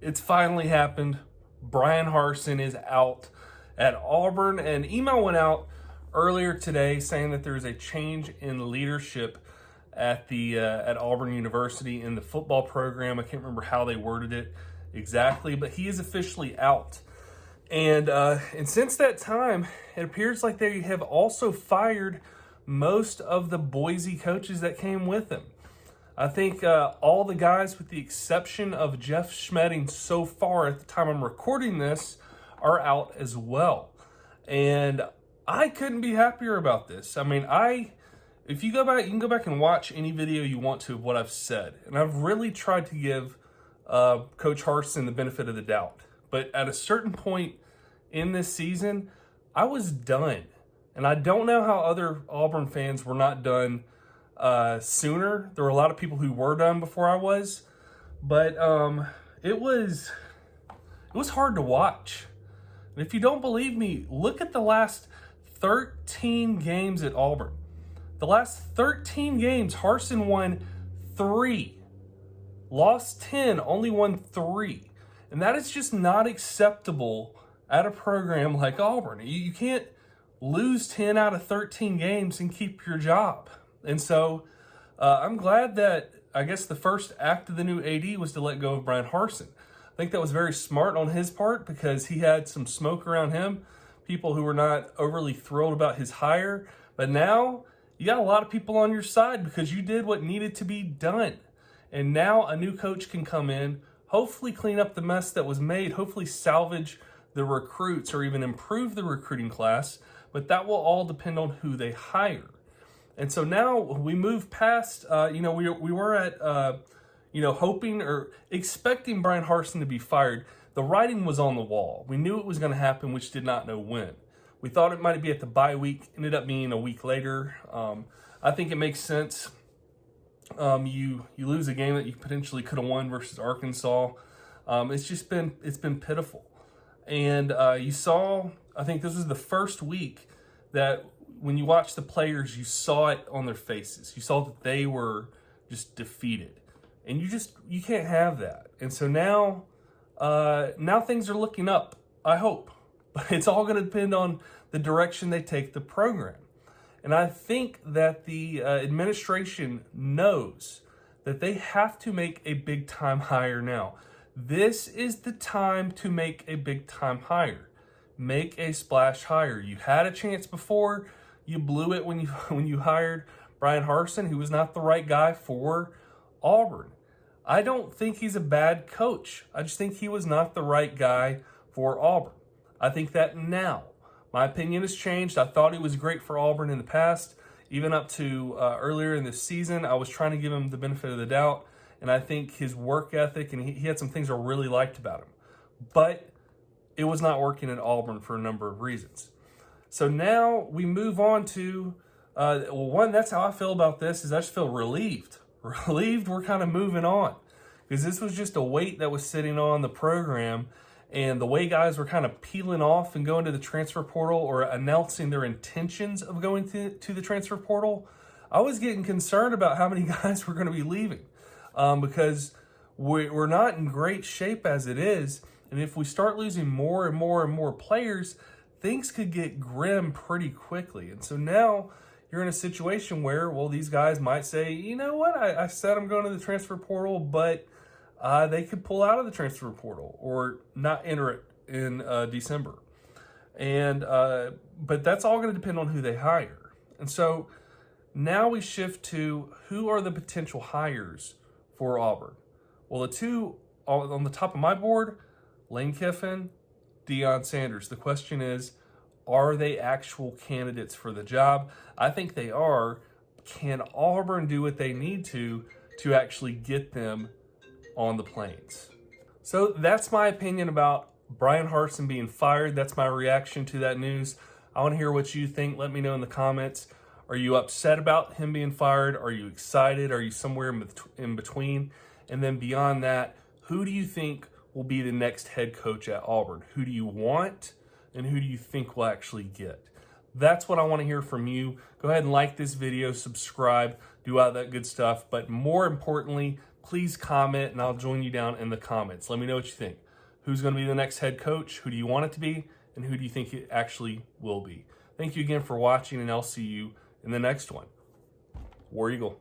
It's finally happened. Bryan Harsin is out at Auburn. An email went out earlier today saying that there's a change in leadership at Auburn University in the football program. I can't remember how they worded it exactly, but he is officially out. And since that time, it appears like they have also fired most of the Boise coaches that came with him. I think all the guys, with the exception of Jeff Schmedding so far at the time I'm recording this, are out as well. And I couldn't be happier about this. I mean, if you go back, you can go back and watch any video you want to of what I've said. And I've really tried to give Coach Harsin the benefit of the doubt. But at a certain point in this season, I was done. And I don't know how other Auburn fans were not done sooner. There were a lot of people who were done before I was, but it was hard to watch. And if you don't believe me, look at the last 13 games at Auburn. The last 13 games, Harsin won 3, lost 10, only won 3. And that is just not acceptable at a program like Auburn. You can't lose 10 out of 13 games and keep your job. And so I'm glad that, I guess, the first act of the new AD was to let go of Bryan Harsin. I think that was very smart on his part because he had some smoke around him, people who were not overly thrilled about his hire. But now you got a lot of people on your side because you did what needed to be done. And now a new coach can come in, hopefully clean up the mess that was made, hopefully salvage the recruits or even improve the recruiting class. But that will all depend on who they hire. And so now we move past, we were at, hoping or expecting Bryan Harsin to be fired. The writing was on the wall. We knew it was going to happen, which did not know when. We thought it might be at the bye week, ended up being a week later. I think it makes sense. You lose a game that you potentially could have won versus Arkansas. It's been pitiful. And you saw, I think this was the first week that when you watch the players, you saw it on their faces. You saw that they were just defeated. And you can't have that. And so now things are looking up, I hope. But it's all going to depend on the direction they take the program. And I think that the administration knows that they have to make a big-time hire now. This is the time to make a big-time hire. Make a splash hire. You had a chance before. You blew it when you hired Bryan Harsin, who was not the right guy for Auburn. I don't think he's a bad coach. I just think he was not the right guy for Auburn. I think that now. My opinion has changed. I thought he was great for Auburn in the past. Even up to earlier in this season, I was trying to give him the benefit of the doubt. And I think his work ethic, and he had some things I really liked about him. But it was not working at Auburn for a number of reasons. So now we move on to, that's how I feel about this, is I just feel relieved. Relieved we're kind of moving on. Because this was just a weight that was sitting on the program. And the way guys were kind of peeling off and going to the transfer portal or announcing their intentions of going to the transfer portal, I was getting concerned about how many guys were going to be leaving. Because we're not in great shape as it is. And if we start losing more and more and more players, things could get grim pretty quickly. And so now you're in a situation where, these guys might say, you know what, I said I'm going to the transfer portal, but they could pull out of the transfer portal or not enter it in December. And but that's all going to depend on who they hire. And so now we shift to who are the potential hires for Auburn. Well, the two on the top of my board, Lane Kiffin, Deion Sanders. The question is, are they actual candidates for the job? I think they are. Can Auburn do what they need to actually get them on the plains? So that's my opinion about Bryan Harsin being fired. That's my reaction to that news. I want to hear what you think. Let me know in the comments. Are you upset about him being fired? Are you excited? Are you somewhere in between? And then beyond that, who do you think will be the next head coach at Auburn? Who do you want and who do you think will actually get? That's what I want to hear from you. Go ahead and like this video, subscribe, do all that good stuff. But more importantly, please comment and I'll join you down in the comments. Let me know what you think. Who's going to be the next head coach? Who do you want it to be? And who do you think it actually will be? Thank you again for watching, and I'll see you in the next one. War Eagle.